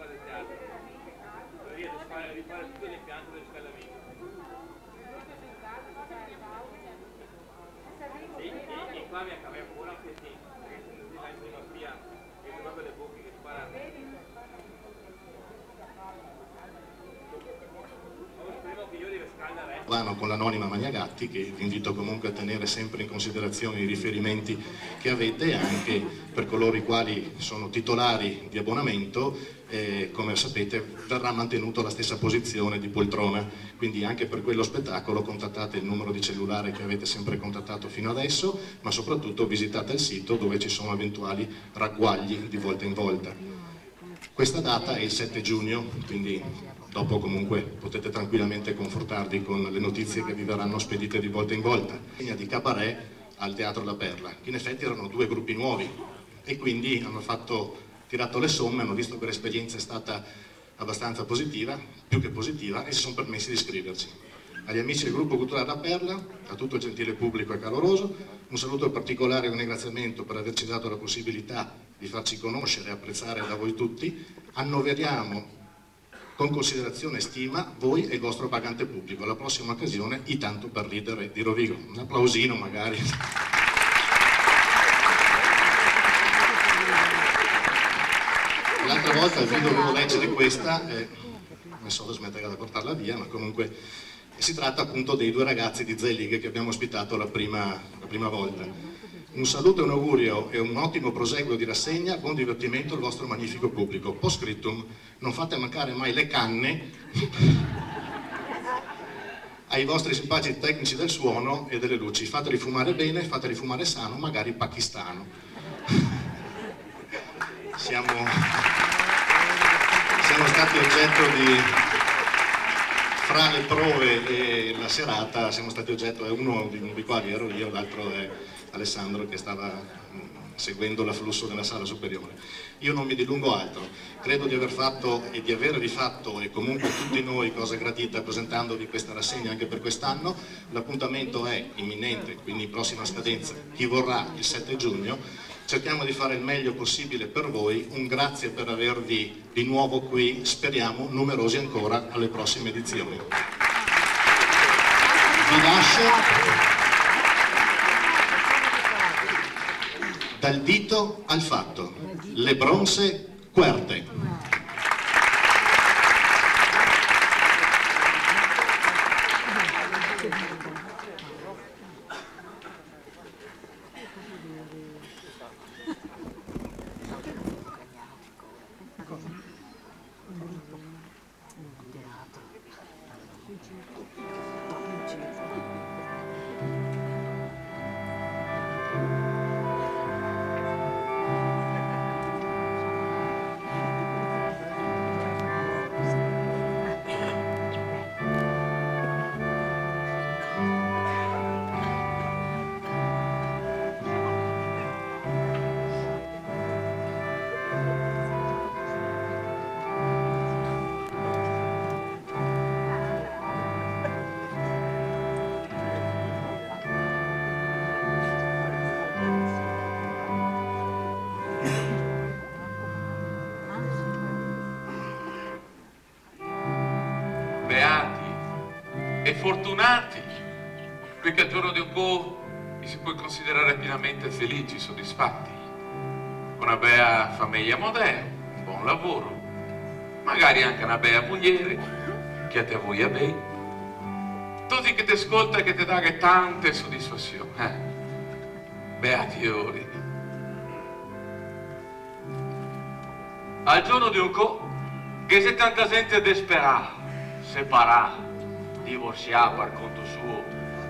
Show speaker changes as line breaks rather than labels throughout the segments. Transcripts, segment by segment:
qua del teatro, per rifare tutto l'impianto del riscaldamento. E qua mi accade ancora che sì, perché là in prima via, e proprio le bocche che sparano.
Con l'anonima Magnagatti, che vi invito comunque a tenere sempre in considerazione i riferimenti che avete, anche per coloro i quali sono titolari di abbonamento, come sapete verrà mantenuta la stessa posizione di poltrona, quindi anche per quello spettacolo contattate il numero di cellulare che avete sempre contattato fino adesso, ma soprattutto visitate il sito dove ci sono eventuali ragguagli di volta in volta. Questa data è il 7 giugno, quindi dopo comunque potete tranquillamente confortarvi con le notizie che vi verranno spedite di volta in volta. Linea di cabaret al Teatro La Perla, che in effetti erano due gruppi nuovi e quindi hanno tirato le somme, hanno visto che l'esperienza è stata abbastanza positiva, più che positiva, e si sono permessi di iscriverci. Agli amici del gruppo culturale La Perla, a tutto il gentile pubblico e caloroso, un saluto particolare e un ringraziamento per averci dato la possibilità di farci conoscere e apprezzare da voi tutti. Annoveriamo con considerazione e stima voi e il vostro pagante pubblico. Alla prossima occasione, i tanto per ridere di Rovigo. Un applausino magari. L'altra volta vi dovevo leggere questa, non so se smetterà di portarla via, ma comunque si tratta appunto dei due ragazzi di Zelig che abbiamo ospitato la prima volta. Un saluto e un augurio e un ottimo proseguo di rassegna, buon divertimento al vostro magnifico pubblico. Post scriptum, non fate mancare mai le canne ai vostri simpatici tecnici del suono e delle luci. Fateli fumare bene, fateli fumare sano, magari pakistano. Siamo stati oggetto di, fra le prove e la serata, siamo stati oggetto, uno dei quali ero io, l'altro è Alessandro che stava seguendo l'afflusso nella sala superiore. Io non mi dilungo altro, credo di aver fatto e di aver rifatto, e comunque tutti noi, cosa gradita presentandovi questa rassegna anche per quest'anno. L'appuntamento è imminente, quindi prossima scadenza, chi vorrà, il 7 giugno. Cerchiamo di fare il meglio possibile per voi, un grazie per avervi di nuovo qui, speriamo numerosi ancora alle prossime edizioni. Vi lascio dal dito al fatto, le bronze querte.
E fortunati, perché al giorno di un po' li si può considerare pienamente felici, soddisfatti, con una bella famiglia moderna, un buon lavoro, magari anche una bella moglie che a te voglia bene, tutti che ti ascolta e che ti dà tante soddisfazioni. Beati ori. Al giorno di un po' che se tanta gente desperà, separà, divorziare per conto suo,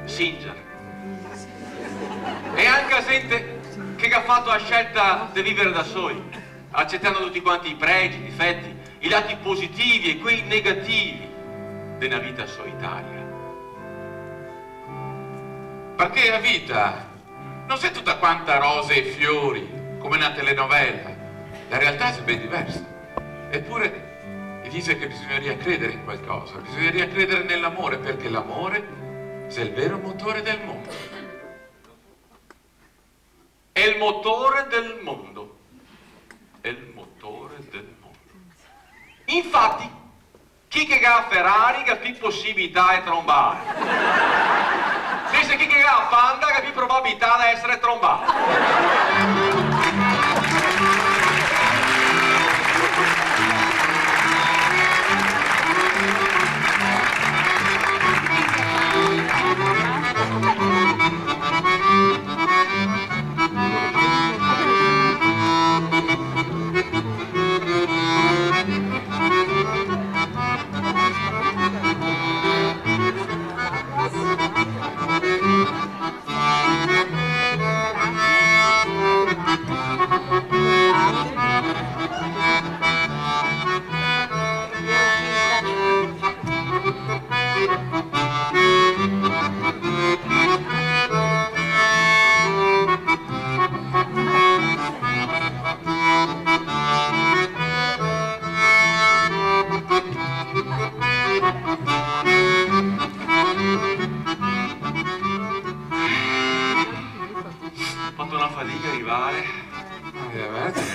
singer. E anche gente che ha fatto la scelta di vivere da soli, accettando tutti quanti i pregi, i difetti, i lati positivi e quei negativi della vita solitaria. Perché la vita non è tutta quanta rose e fiori, come una telenovela. La realtà è ben diversa. Eppure dice che bisogneria credere in qualcosa, bisogneria credere nell'amore, perché l'amore è il vero motore del mondo. È il motore del mondo. È il motore del mondo.
Infatti, chi che ha Ferrari ha più possibilità di trombare. Se chi che ha Panda ha più probabilità di essere trombato.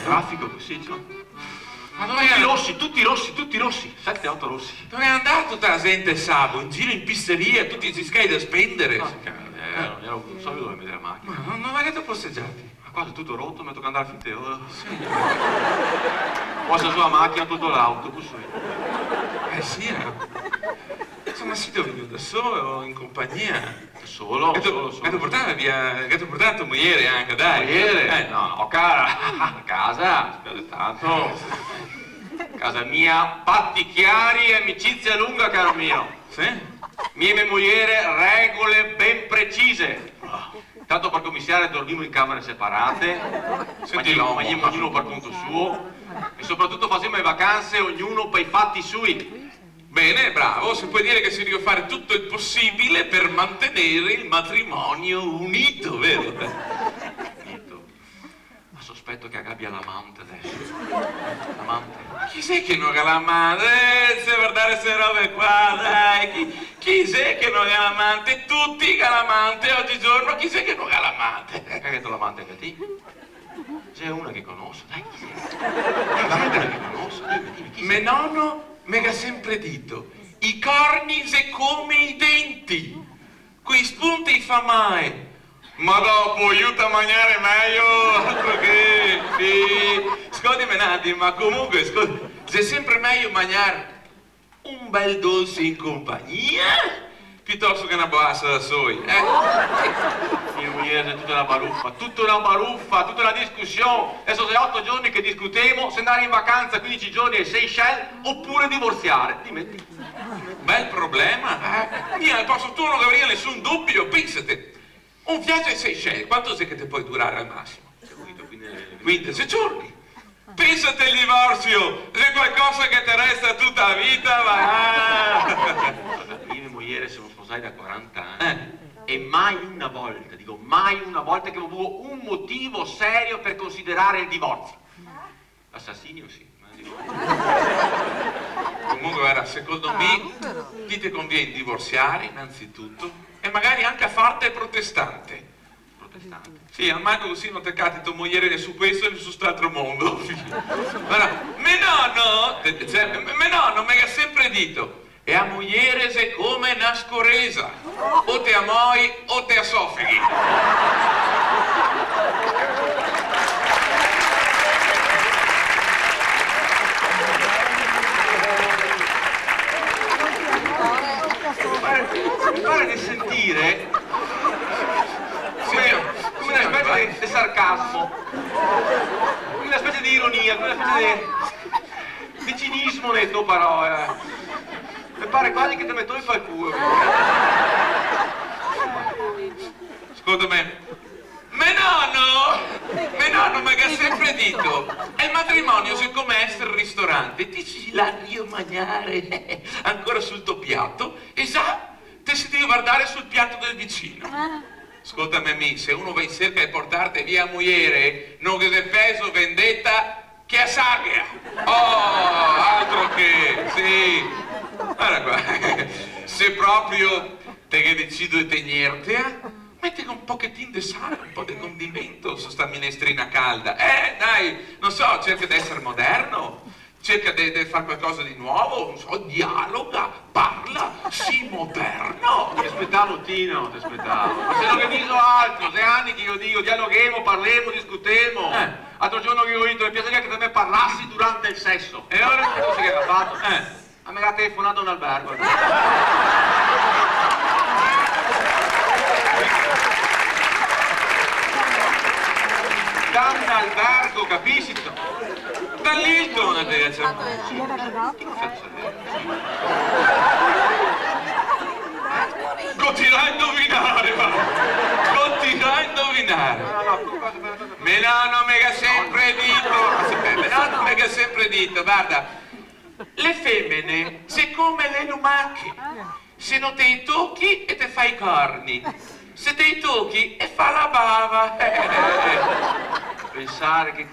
Traffico così,
ma dove è?
Tutti rossi, 7-8 rossi.
Dove è andata tutta la gente sabato? In giro in pizzeria, tutti gli scali da spendere.
Non so dove mettere la macchina.
Ma non avete detto posteggiati?
Ma qua è tutto rotto, mi tocca andare a finire. Sì. Posa sulla macchina tutto l'autobus.
Sì, insomma, si dove venuto da solo o in compagnia?
Solo.
Che ti ho portato via, che ti ho portato moglie anche, dai.
Moglie? No, cara, a casa, spiace tanto. Casa mia, patti chiari e amicizia lunga, caro mio.
Sì?
Mia e mia moglie, regole ben precise. Tanto per commissare dormiamo in camere separate, mangiamo ognuno per conto suo e soprattutto facciamo le vacanze ognuno per i fatti sui.
Bene, bravo, si può dire che si deve fare tutto il possibile per mantenere il matrimonio unito, vero?
Unito? Ma sospetto che abbia l'amante adesso. L'amante?
Chi sei che non ha l'amante? Se guardare queste robe qua, dai, chi sei che non ha l'amante? Tutti hanno l'amante, oggigiorno chi sei che non ha l'amante?
Che ha detto l'amante anche te? C'è una che conosco, dai, chi è? Una che conosco, dimmi, chi sei?
Mio nonno mi ha sempre detto, i corni se come i denti, quei spunti fa mai, ma dopo aiuta a mangiare meglio, altro che, sì, scusami un attimo, ma comunque, c'è sempre meglio mangiare un bel dolce in compagnia, piuttosto che una bassa da soli,
Mia moglie è tutta una baruffa, tutta una discussione. Adesso sei 8 giorni che discutiamo se andare in vacanza 15 giorni ai Seychelles oppure divorziare. Dimetti.
Bel problema, Al posto tuo non avrei nessun dubbio, pensate, un viaggio ai Seychelles, quanto sei che ti puoi durare al massimo? 15 giorni. Pensate al divorzio, se qualcosa che ti resta tutta la vita,
Io e mia moglie siamo sposati da 40 anni. E mai una volta, dico mai una volta che ho avuto un motivo serio per considerare il divorzio. Assassinio sì, ma
comunque guarda, secondo me ti conviene divorziare innanzitutto e magari anche a farti protestante.
Protestante?
Sì, almeno così non ti cati tua moglie né su questo né su quest'altro mondo. Guarda, mio nonno mi ha sempre detto, e a moglie sei come una scoresa, o te amoi o te assoffichi.
Mi pare di sentire come una specie di sarcasmo, come una specie di ironia, come una specie di cinismo nelle tue parole. Mi pare quasi che ti metto in fal culo.
Ascoltami, mio nonno mi ha sempre detto, e il matrimonio è come essere al ristorante, ti ci lasci mangiare ancora sul tuo piatto e sa, te si deve guardare sul piatto del vicino. Ascoltami, se uno va in cerca di portarti via moglie, non che se peso vendetta che a saglia. Oh, altro che, sì. Guarda qua, se proprio te che decido di tenerti, metti un pochettino di sale, un po' di condimento su sta minestrina calda. Dai, non so, cerca di essere moderno. cerca di fare qualcosa di nuovo, non so, dialoga, parla, sii moderno.
Ti aspettavo, Tino, ti aspettavo. Ma se non hai visto altro, 6 anni che io dico, dialoghemo, parlemo, discutemo. Altro giorno che io ho detto, mi piacerebbe che te me parlassi durante il sesso. E ora che cosa che ha fatto? A me ha telefonato un albergo. Da un albergo, capisci?
Dall'Hilton, adesso. Continuerà a indovinare, va. Continuerà a indovinare. Me l'hanno mega sempre detto, guarda, le femmine, se come le lumache, se non te tocchi e te fai i corni, se te tocchi e fa la bava.
Pensare che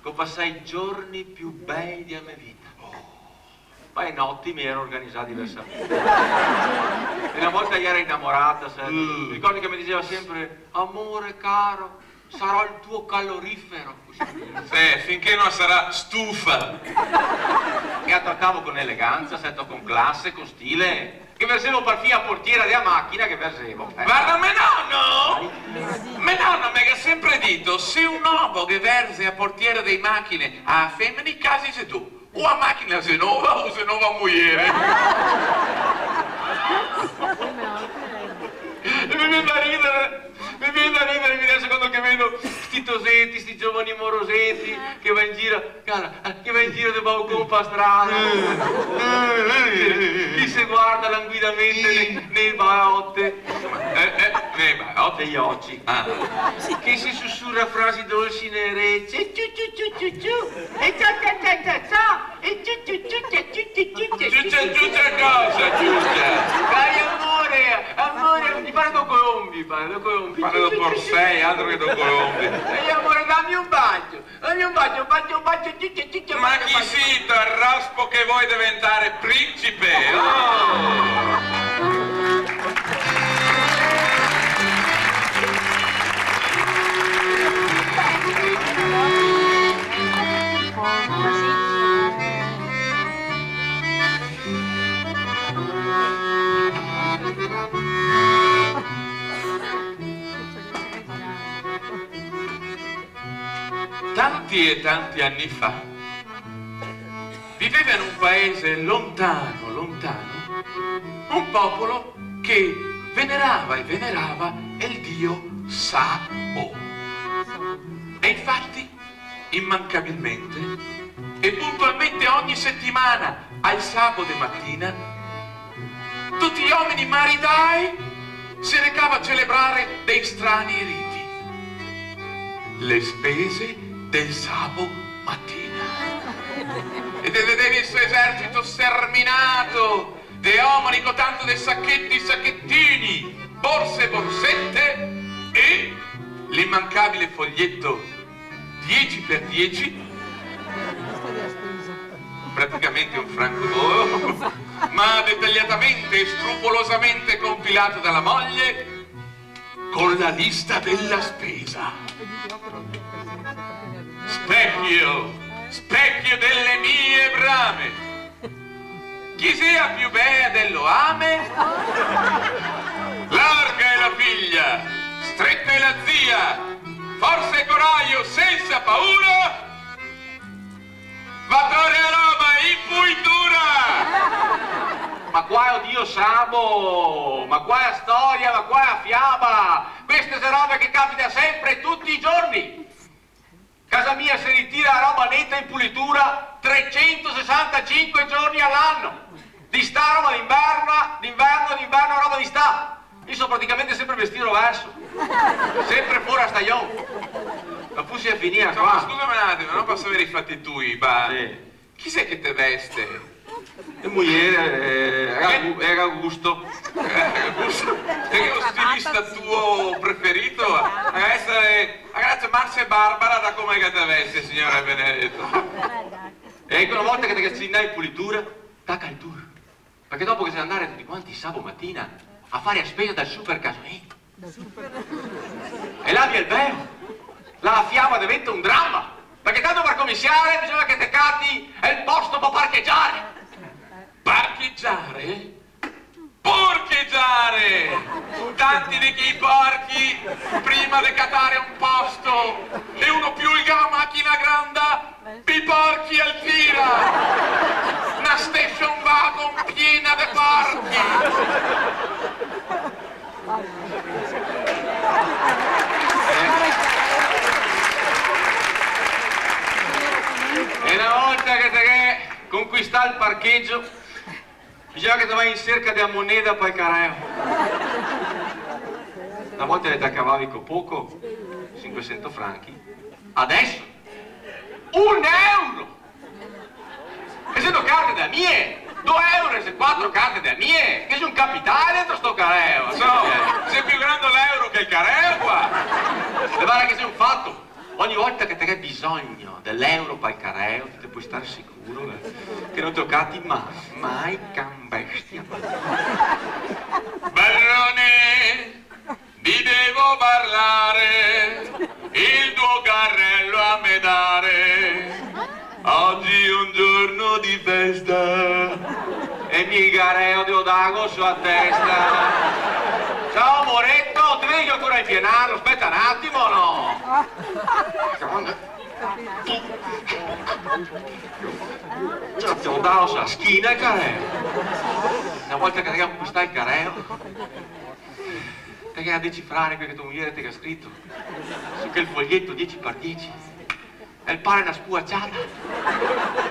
ho passato i giorni più bei della mia vita. Ma i notti mi ero organizzato diversamente. E una volta io ero innamorata, mi ricordo che mi diceva sempre, amore caro, sarò il tuo calorifero.
Sì, finché non sarà stufa.
E attraccavo con eleganza, con classe, con stile. Che versevo perfino a portiera della macchina che versevo.
Guarda, me nonno mi ha sempre detto, se un uomo che verse a portiera dei macchine a femmine, casi sei tu. O a macchina se nuova o se nuova moglie.
E mi viene da ridere, mi viene secondo che vedo sti tosetti, sti giovani morosetti che va in giro, che va in giro di balcone per strada, chi si guarda languidamente nei baotte,
Gli occhi.
Che si sussurra frasi dolci nerecce, e
cosa,
dai amore, mi pare do colombi,
Parla da Porsei, altro che da Colombi.
Ehi amore, dammi un bacio, un bacio.
Ma chi siete, il raspo che vuoi diventare principe? Oh! Tanti e tanti anni fa viveva in un paese lontano, un popolo che venerava il dio Sabo. E infatti, immancabilmente e puntualmente ogni settimana al sabato mattina, tutti gli uomini maritali si recava a celebrare dei strani riti. Le spese del sabato mattina. E vedevi il suo esercito sterminato, de uomini con tanto dei sacchetti, sacchettini, borse, borsette e l'immancabile foglietto 10x10, praticamente un francobollo, ma dettagliatamente e scrupolosamente compilato dalla moglie con la lista della spesa. Specchio delle mie brame, chi sia più bella dello ame? Larga è la figlia, stretta è la zia, forse coraggio senza paura, va torre a Roma in puitura!
Ma qua è Dio Sabo, ma qua è storia, ma qua è fiaba, queste sono robe che capita sempre, tutti i giorni. Casa mia si ritira la roba netta in pulitura 365 giorni all'anno. Di sta roba d'inverno roba di sta. Io sono praticamente sempre vestito verso. Sempre fuori a staglione. La fussi a finire qua.
Scusami un attimo, non posso avere i fatti tui, ma
sì.
Chi sei che te veste?
E moglie era Augusto.
Sei lo stilista tuo preferito? Essere ragazzi Marzia e Barbara da come che te veste, signora Benedetto.
E ecco una volta che ti cazzindai in pulitura, tacca il tour. Perché dopo che sei andare tutti quanti sabato mattina a fare a spesa dal super casonetto. E là vi è il vero. La fiamma diventa un dramma. Perché tanto per commissionare bisogna che te catti e il posto per parcheggiare.
Parcheggiare? Porcheggiare! Tanti di chi porchi prima di catare un posto e uno più la macchina grande pi porchi al tira! Una station wagon piena di porchi!
E una volta che te conquista il parcheggio, bisogna che te vai in cerca di moneta per il careo. Una volta le cavavi con poco, 500 franchi, adesso 1 euro! E se 2 carte da mie, 2 euro e se 4 carte da mie, che c'è un capitale dentro sto careo.
Sei più grande l'euro che il careo qua!
E guarda che c'è un fatto. Ogni volta che te hai bisogno dell'euro per il careo, ti puoi stare sicuro che non toccati mai cambestia.
Barrone, vi devo parlare, il tuo carrello a me dare. Oggi è un giorno di festa
E mi careo di odago sulla testa. Ciao Moretto, ti vedi che ancora il pienaro? Aspetta un attimo, no? Ti ho dato sulla schina il careo. Una volta che abbiamo conquistato il careo, te che a decifrare quello che tua moglie ti ha scritto su quel foglietto 10x10 e il pare una spuacciata.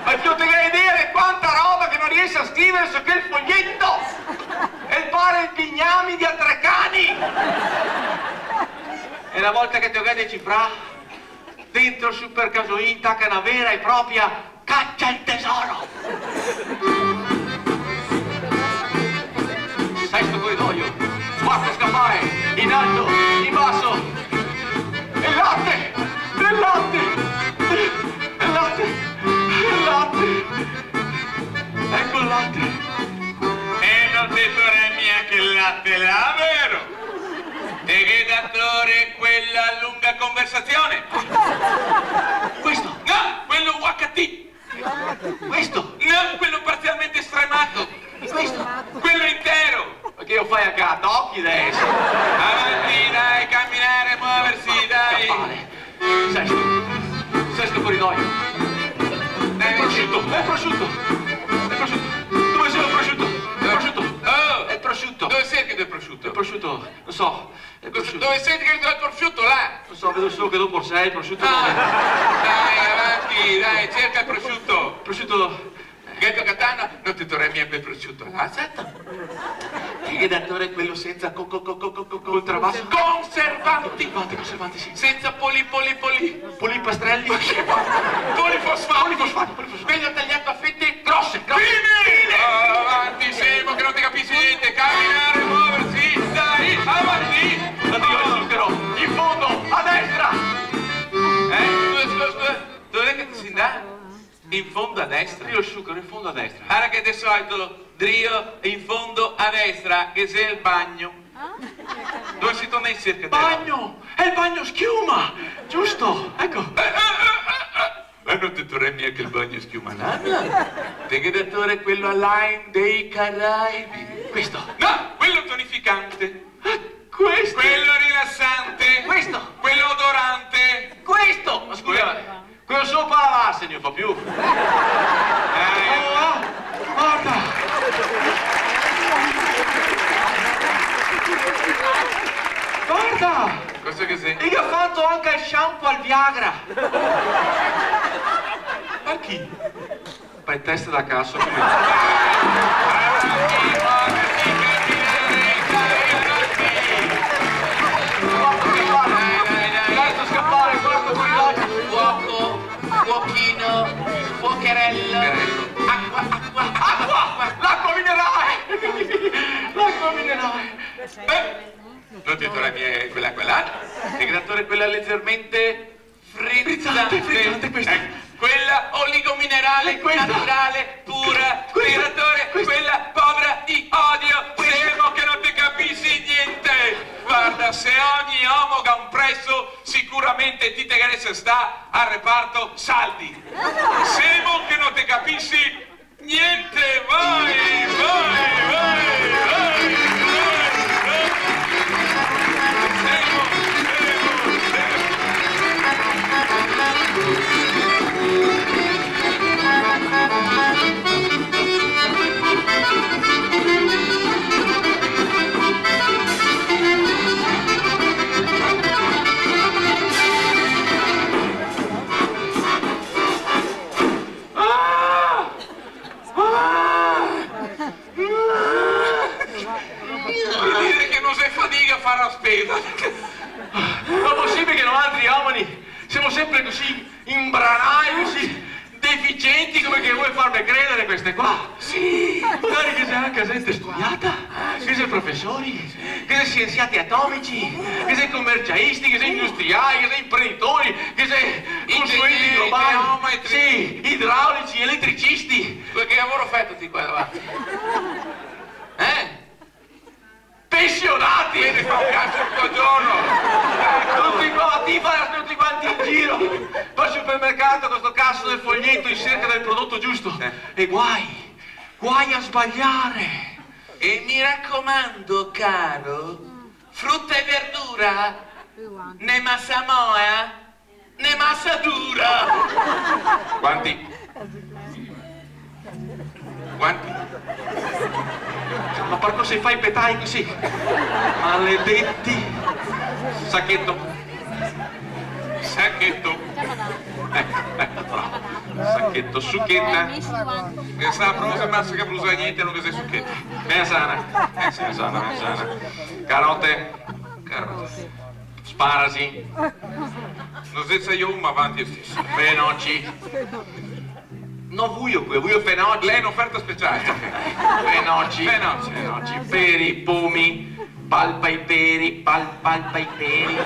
Ma tu te che idea di quanta roba che non riesci a scrivere su quel foglietto e il pare il pignami di altre cani. E una volta che ti ho decifrato, dentro il super casoin tacca una vera e propria caccia al tesoro. Sesto corridoio, quarto scaffale, in alto, in basso, il latte, il latte, il latte, il latte, ecco il latte.
E non ti torni anche il latte là, vero? E che d'attore quella lunga conversazione?
Questo,
No, quello UHT!
questo,
No, quello parzialmente stremato!
questo.
Quello intero!
Perché io fai anche a tocchi adesso.
Avanti, dai, camminare, muoversi, dai!
Sesto corridoio.
Dai,
È prosciutto, è prosciutto, è prosciutto. Dove sei il prosciutto? È prosciutto.
Oh!
È prosciutto.
Dove senti del prosciutto?
È prosciutto, non so. È prosciutto.
Dove senti che è il prosciutto là?
Non so, vedo solo che dopo sei, il prosciutto
Ah,
dove?
dai, avanti, dai, cerca il prosciutto!
Prosciutto.
Ghetto Catano, non ti torni a quel prosciutto là, aspetta!
Che d'attore è quello senza contrabbasso?
Conservanti!
Conservanti, sì.
Senza
Polipastrelli.
polifosfati!
Polifosfati.
Quello tagliato a fette
Grosse, grosse.
fine! Avanti, scemo, che non ti capisci niente! Camminare, muoversi, dai, avanti!
Addio il zucchero, in fondo, a destra.
Scusa, dov'è che ti si dà? In fondo a destra?
Io il succhero, in fondo a destra.
Guarda che di solito drio in fondo a destra, che sei il bagno. Dove si torna in cerca?
Bagno! È il bagno schiuma! Giusto, ecco.
Ma non ti torni anche il bagno schiumanata? Te che datore è quello a Line dei Caraibi?
Questo.
No, quello tonificante.
Questo.
Quello rilassante.
Questo.
Quello odorante.
Questo. Ma scusa, quello solo per lavarsi, non fa più. Guarda. Guarda.
Cosa che sei?
E io ho fatto anche il shampoo al Viagra.
A chi?
Per testa da cazzo. Lascia scappare, quarto corridoio.
Fuoco, fuochino, fuocherello, acqua.
L'acqua minerale. L'acqua minerale.
Non ti torni quella là? Il grattore è quella leggermente frizzante.
Frizzante questa.
Quella oligominerale, naturale, pura. Il grattore è quella povera di odio. Temo che non ti capisci niente. Guarda, se ogni uomo ha un prezzo, sicuramente ti te sta al reparto saldi. Semo che non te capisci niente, vai, vai, vai, vai, vai. Semo, vuol dire che non si fatica a fare la spesa.
Non è possibile che noi altri uomini siamo sempre così imbranati, così deficienti, come che vuoi farmi credere queste qua? Sì! Magari che sei anche gente studiata, che sei professori, che sei scienziati atomici, che sei commercialisti, che sei industriali, che sei imprenditori, che sei consulenti globali, sì, idraulici, elettricisti.
Che lavoro fai tutti qua davanti?
Pensionati!
Vedi, fa un cazzo tutto il giorno!
Tutti qua, tutti quanti in giro! Va al supermercato con sto cazzo del foglietto in cerca del prodotto giusto! E guai a sbagliare!
E mi raccomando, caro, frutta e verdura, né massa moa, né massa dura! Quanti?
Ma porco se fai petai così! Maledetti! Sacchetto! Bravo! Sacchetto, succhetta!
Che sta prosa massa che brusa niente, non che sei succhetta.
Ben sana! Ben sana! Carote! Sparasi!
Non senza io ma avanti e stesso.
Fenocci! No, vuio fenocci!
Lei è un'offerta speciale.
Fenocci! Peri, pomi, palpa i peri, palpa i peri.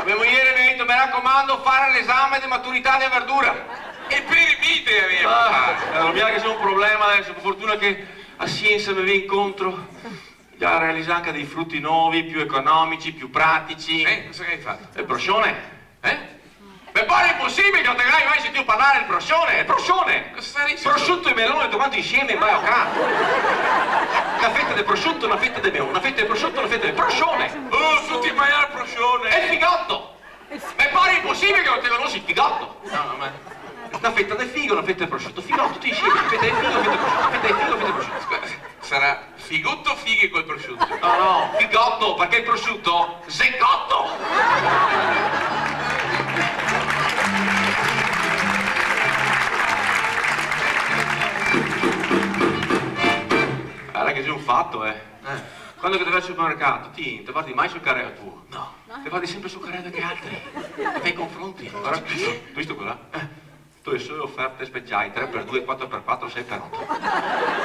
Mia moglie mi ha detto, mi raccomando, fare l'esame di maturità di verdura.
E per i vite
Non mi ha che c'è un problema adesso, per fortuna che a scienza mi viene incontro. Già realizza anche dei frutti nuovi, più economici, più pratici.
Cosa hai fatto?
Il proscione? Mi pare impossibile che non te l'hai mai sentito parlare del proscione! Il proscione! Prosciutto e melone tutto quanto insieme in baioccato! Una fetta di prosciutto, una fetta di melone, una fetta di prosciutto, una fetta di proscione!
Tutti mai al proscione!
E il figotto! Mi pare impossibile che non te conosci il figotto!
No, ma...
Una fetta di figo, una fetta di prosciutto, figotto tutti insieme, una fetta di figo, una fetta di prosciutto, una fetta di figo, una fetta di prosciutto.
Sarà figotto o fighi col prosciutto?
No, figotto, perché il prosciutto, zeccotto! Guarda che c'è un fatto, Quando che ti vai al supermercato, ti guardi mai sul carrello tuo? No. Ti guardi sempre sul carrello che altri. Ti fai confronti. Guarda, tu visto quella? Tu hai solo offerte speciali, 3x2, 4x4, 6x8.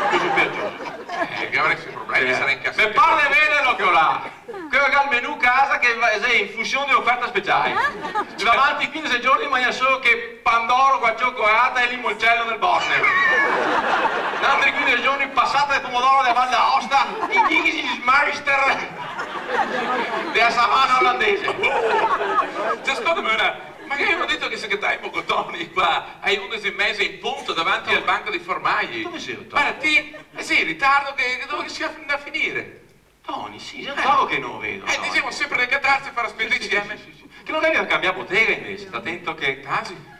Più su piaccioso.
Che avresti problemi, sarà incazzato.
Mi parli bene lo che ho là. Quello che ha il menù casa che sei in funzione di offerta speciale. Davanti 15 giorni mangia solo che pandoro, guacciocolata e limoncello del Borneo. In altri 15 giorni passata del pomodoro della Val d'Aosta, i digisi Meister della savana olandese.
Cioè, secondo me ma che hanno detto che se che dai Bogotoni qua ai 11:30 in punto davanti al banco dei formaggi?
Dove sei?
Guarda, sì, in ritardo dove si va a finire?
Tony, sì, è un che non vedo.
Diciamo sempre le catarsi e fare la spesa insieme.
Che non devi a cambiare bottega invece, sta attento che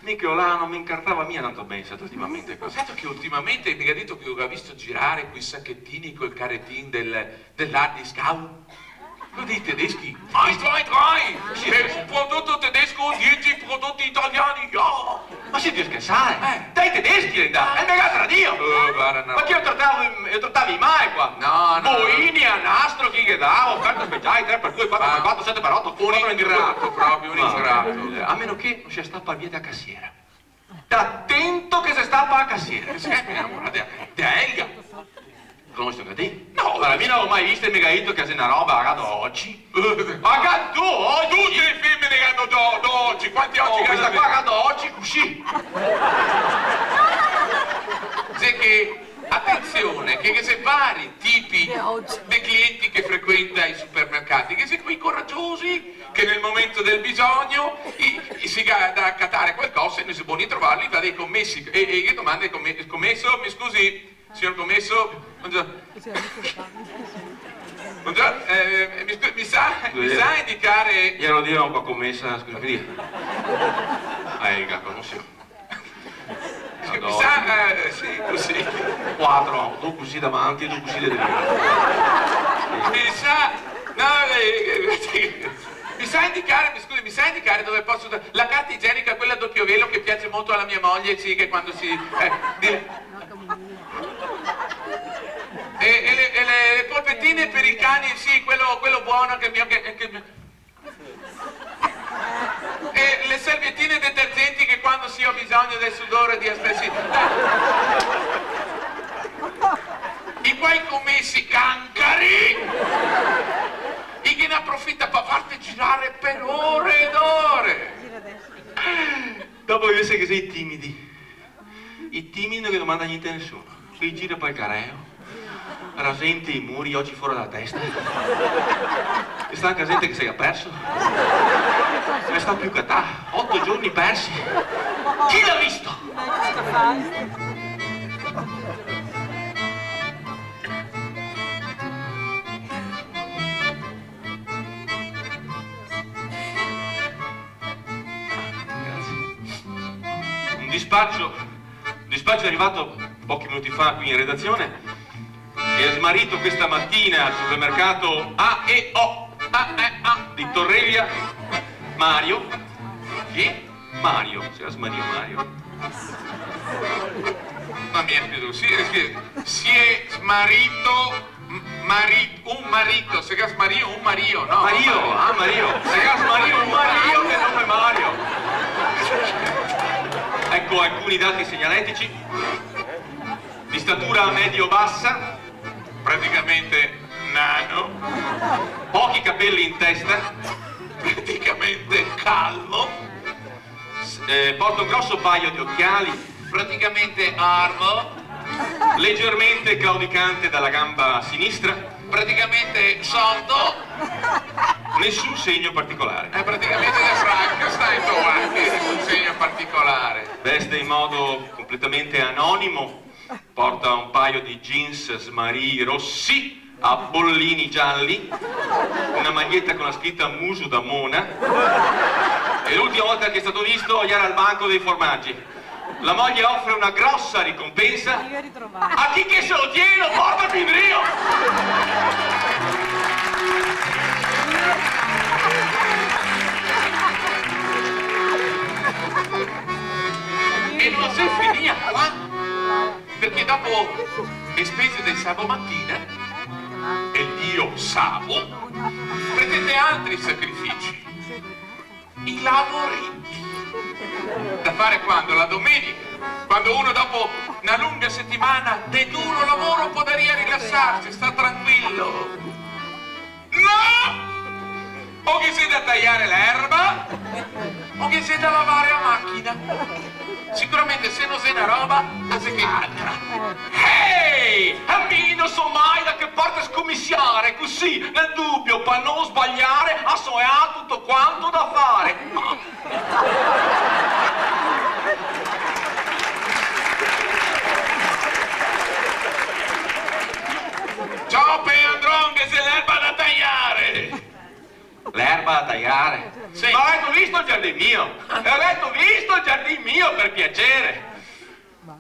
mica là non mi incartava mia tanto bene, stato ultimamente così.
Certo che ultimamente mi ha detto che ho visto girare quei sacchettini col caretin dell'hard discount. Dei tedeschi. Vai! Per un prodotto tedesco 10 prodotti italiani.
Ma siete scherzare? Dai tedeschi è mega tradio!
Guarda, no.
Ma che io trattavi mai qua?
No.
Boini, a nastro, chi che dava, offerta speciale, 3x2, 4x4, 7x8,
un ingrato proprio, un ingrato.
A meno che non sia stappa via da cassiera. Sta attento che si stappa la cassiera.
Mi innamorate di Elga.
Conosci un te? No, la mia non l'ho mai vista e mi ha detto che è una roba pagata oggi. Pagato oggi?
Tutte le femmine che hanno oggi, quanti oggi?
Questa qua pagata oggi così.
Sai che attenzione, che se vari tipi di clienti che frequenta i supermercati, che se quei coraggiosi che nel momento del bisogno si va da accattare qualcosa e non si può trovarli, va dai commessi e che domanda il commesso, mi scusi, signor commesso, mi sa indicare...
Glielo dirò un po' commessa, scusa, mi dica. Il capo, non si...
Mi sa, sì, così.
4, due così davanti e due così dietro.
Mi sa... No, mi sa indicare, mi scusi, mi sa indicare dove posso... La carta igienica, quella a doppio velo che piace molto alla mia moglie, sì, che quando si... E le polpettine per i cani, sì, quello buono che mio... E le serviettine detergenti che quando si ho bisogno del sudore di aspetti. I quai commessi cancari, e che ne approfitta per farti girare per ore ed ore.
Dopo invece che sei timidi. I timidi non che domanda niente a nessuno. Qui gira poi il careo, rasente i muri oggi fuori dalla testa. E sta anche gente che si è perso. Ne sta più che ta, 8 giorni persi. Chi l'ha visto? Un dispaccio è arrivato pochi minuti fa qui in redazione e ha smarrito questa mattina al supermercato A&O di Torreglia Mario.
Chi?
Mario, si era smarito Mario.
Ma mi è piaciuto, si è smarito un marito, si è smarito un Mario, no?
Mario, Mario, si è smarito un Mario che nome Mario. Ecco alcuni dati segnaletici. Di statura medio-bassa,
praticamente nano,
pochi capelli in testa,
praticamente calvo,
porta un grosso paio di occhiali,
praticamente armo,
leggermente claudicante dalla gamba sinistra,
praticamente sordo,
nessun segno particolare.
È praticamente da Frankenstein, nessun segno particolare.
Veste in modo completamente anonimo, porta un paio di jeans smarì rossi a bollini gialli, una maglietta con la scritta muso da mona e l'ultima volta che è stato visto era al banco dei formaggi. La moglie offre una grossa ricompensa a chi che se lo tiene lo porta a Pindrio.
E non si finia qua, perché dopo le spese del sabato mattina il dio Sabo pretende altri sacrifici, i lavoretti da fare quando? La domenica, quando uno dopo una lunga settimana di duro lavoro può dare a rilassarsi, sta tranquillo. No! O che sei da tagliare l'erba o che sei da lavare a macchina. Sicuramente se non sei una roba, anzi che altra.
Ehi! A me non so mai da che parte scommissiare, così, nel dubbio, per non sbagliare, a sognare tutto quanto da fare.
Ciao Peandron, che sei l'erba da tagliare!
L'erba da tagliare?
Sì.
Ma avete visto il giardino mio? Avete visto il giardino mio, per piacere?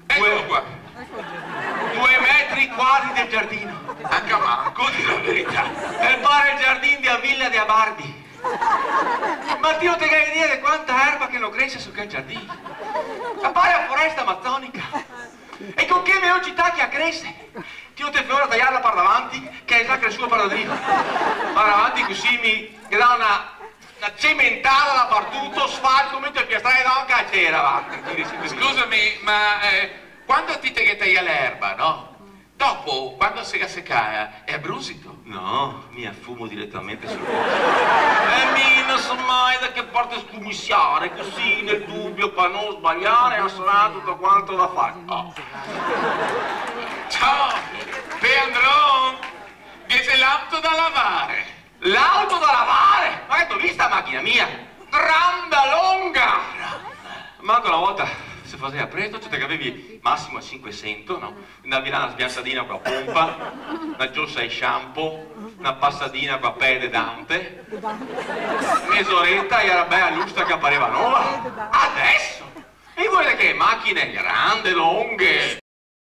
Eccolo qua.
2 metri quadri del giardino.
Anche a manco, di la verità.
Per fare il giardino di Villa de Abardi. Ma ti non ti hai idea di quanta erba che non cresce su quel giardino? Ma pare a foresta amazzonica. E con che velocità che cresce? Ti non ti fai ora tagliarla per davanti, che è già cresciuto per dentro. Per davanti così mi dà una cementata dappertutto, sfalco, mentre il piastrale da anche a cera, va.
Scusami, ma quando ti che taglia l'erba, no? Dopo, quando si secca, è abbrusito?
No, mi affumo direttamente sul posto. E mi non so mai da che parte scommissiare, così nel dubbio, per non sbagliare, a suonare tutto quanto da fare. Oh.
Ciao
macchina mia, grande, lunga! Manco una volta se faceva presto, cioè che avevi massimo a 500, no? Andavi là una sbianzadina con la pompa, una giosса di shampoo, una passadina con la pelle Dante, mezz'oretta e era bella lusta che appariva nuova. Adesso! E voi che macchine grandi, lunghe!